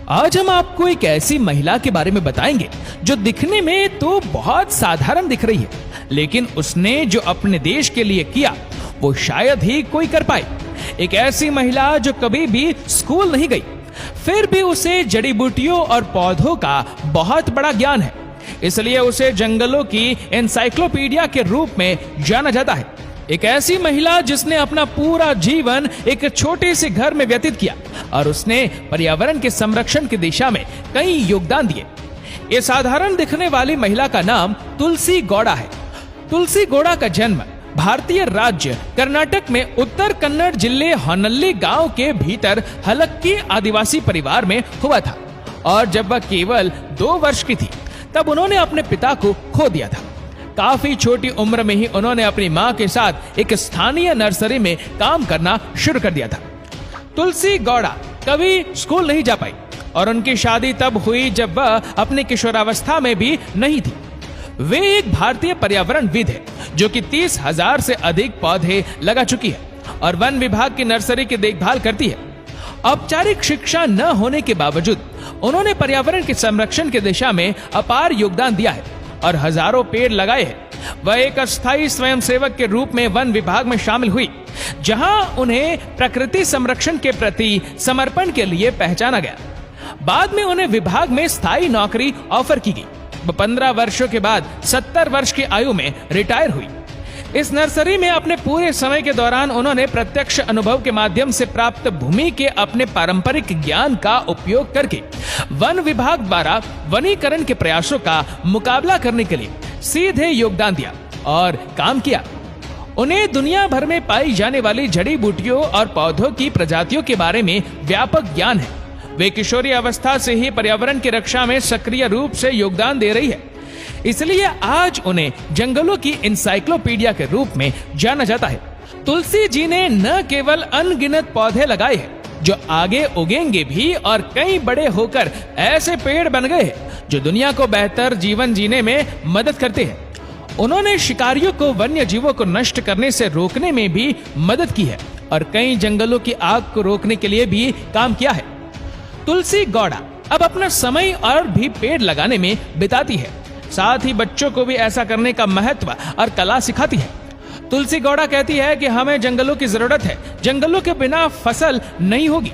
आज हम आपको एक ऐसी महिला के बारे में बताएंगे जो दिखने में तो बहुत साधारण दिख रही है, लेकिन उसने जो अपने देश के लिए किया वो शायद ही कोई कर पाए। एक ऐसी महिला जो कभी भी स्कूल नहीं गई, फिर भी उसे जड़ी बूटियों और पौधों का बहुत बड़ा ज्ञान है, इसलिए उसे जंगलों की एनसाइक्लोपीडिया के रूप में जाना जाता है। एक ऐसी महिला जिसने अपना पूरा जीवन एक छोटे से घर में व्यतीत किया और उसने पर्यावरण के संरक्षण की दिशा में कई योगदान दिए। ये साधारण दिखने वाली महिला का नाम तुलसी गौड़ा है। तुलसी गौड़ा का जन्म भारतीय राज्य कर्नाटक में उत्तर कन्नड़ जिले होनल्ली गांव के भीतर हलक्की आदिवासी परिवार में हुआ था, और जब वह केवल 2 वर्ष की थी तब उन्होंने अपने पिता को खो दिया था। काफी छोटी उम्र में ही उन्होंने अपनी मां के साथ एक स्थानीय नर्सरी में काम करना शुरू कर दिया था। तुलसी गौड़ा कभी स्कूल नहीं जा पाई और उनकी शादी तब हुई जब वह अपनी किशोरावस्था में भी नहीं थी। वे एक भारतीय पर्यावरणविद है जो कि 30,000 से अधिक पौधे लगा चुकी है और वन विभाग की नर्सरी की देखभाल करती है। औपचारिक शिक्षा न होने के बावजूद उन्होंने पर्यावरण के संरक्षण की दिशा में अपार योगदान दिया है और हजारों पेड़ लगाए हैं। वह एक अस्थायी स्वयंसेवक के रूप में वन विभाग में शामिल हुई, जहां उन्हें प्रकृति संरक्षण के प्रति समर्पण के लिए पहचाना गया। बाद में उन्हें विभाग में स्थायी नौकरी ऑफर की गई। वह 15 वर्षों के बाद 70 वर्ष की आयु में रिटायर हुई। इस नर्सरी में अपने पूरे समय के दौरान उन्होंने प्रत्यक्ष अनुभव के माध्यम से प्राप्त भूमि के अपने पारंपरिक ज्ञान का उपयोग करके वन विभाग द्वारा वनीकरण के प्रयासों का मुकाबला करने के लिए सीधे योगदान दिया और काम किया। उन्हें दुनिया भर में पाई जाने वाली जड़ी बूटियों और पौधों की प्रजातियों के बारे में व्यापक ज्ञान है। वे किशोरी अवस्था से ही पर्यावरण की रक्षा में सक्रिय रूप से योगदान दे रही है, इसलिए आज उन्हें जंगलों की एनसाइक्लोपीडिया के रूप में जाना जाता है। तुलसी जी ने न केवल अनगिनत पौधे लगाए हैं जो आगे उगेंगे भी, और कई बड़े होकर ऐसे पेड़ बन गए हैं जो दुनिया को बेहतर जीवन जीने में मदद करते हैं। उन्होंने शिकारियों को वन्य जीवों को नष्ट करने से रोकने में भी मदद की है और कई जंगलों की आग को रोकने के लिए भी काम किया है। तुलसी गौड़ा अब अपना समय और भी पेड़ लगाने में बिताती है, साथ ही बच्चों को भी ऐसा करने का महत्व और कला सिखाती है। तुलसी गौड़ा कहती है कि हमें जंगलों की जरूरत है, जंगलों के बिना फसल नहीं होगी।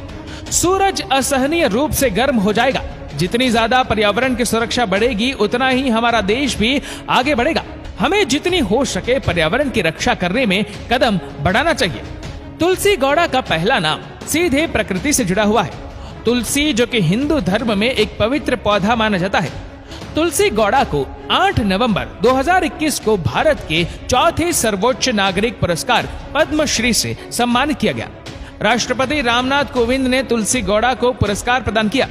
सूरज असहनीय रूप से गर्म हो जाएगा। जितनी ज्यादा पर्यावरण की सुरक्षा बढ़ेगी उतना ही हमारा देश भी आगे बढ़ेगा। हमें जितनी हो सके पर्यावरण की रक्षा करने में कदम बढ़ाना चाहिए। तुलसी गौड़ा का पहला नाम सीधे प्रकृति से जुड़ा हुआ है। तुलसी, जो कि हिंदू धर्म में एक पवित्र पौधा माना जाता है। तुलसी गौड़ा को 8 नवंबर 2021 को भारत के 4थे सर्वोच्च नागरिक पुरस्कार पद्मश्री से सम्मानित किया गया। राष्ट्रपति रामनाथ कोविंद ने तुलसी गौड़ा को पुरस्कार प्रदान किया,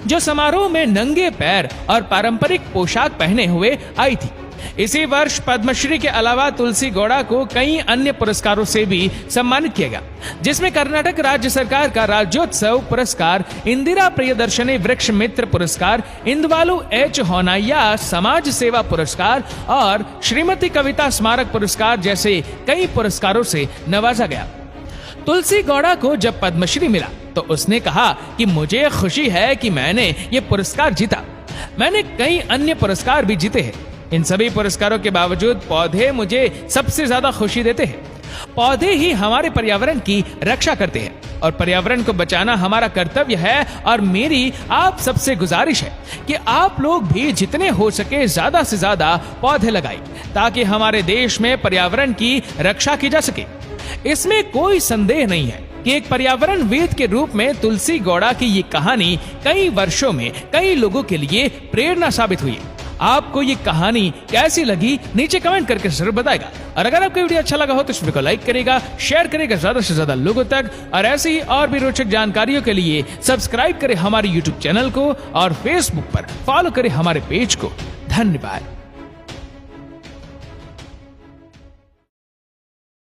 जो समारोह में नंगे पैर और पारंपरिक पोशाक पहने हुए आई थी। इसी वर्ष पद्मश्री के अलावा तुलसी गौड़ा को कई अन्य पुरस्कारों से भी सम्मानित किया गया, जिसमें कर्नाटक राज्य सरकार का राज्योत्सव पुरस्कार, इंदिरा प्रियदर्शनी वृक्ष मित्र पुरस्कार, इंदवालु एच होनाया समाज सेवा पुरस्कार और श्रीमती कविता स्मारक पुरस्कार जैसे कई पुरस्कारों से नवाजा गया। तुलसी गौड़ा को जब पद्मश्री मिला तो उसने कहा कि मुझे खुशी है कि मैंने ये पुरस्कार जीता। मैंने कई अन्य पुरस्कार भी जीते हैं। इन सभी पुरस्कारों के बावजूद पौधे मुझे सबसे ज्यादा खुशी देते हैं। पौधे ही हमारे पर्यावरण की रक्षा करते हैं और पर्यावरण को बचाना हमारा कर्तव्य है। और मेरी आप सबसे गुजारिश है कि आप लोग भी जितने हो सके ज्यादा से ज्यादा पौधे लगाएं, ताकि हमारे देश में पर्यावरण की रक्षा की जा सके। इसमें कोई संदेह नहीं है कि एक पर्यावरणविद के रूप में तुलसी गौड़ा की ये कहानी कई वर्षों में कई लोगों के लिए प्रेरणा साबित हुई है। आपको ये कहानी कैसी लगी नीचे कमेंट करके जरूर बताएगा, और अगर आपको वीडियो अच्छा लगा हो तो इस वीडियो को लाइक करेगा, शेयर करेगा ज्यादा से ज्यादा लोगों तक, और ऐसी ही और भी रोचक जानकारियों के लिए सब्सक्राइब करें हमारे YouTube चैनल को और Facebook पर फॉलो करें हमारे पेज को। धन्यवाद।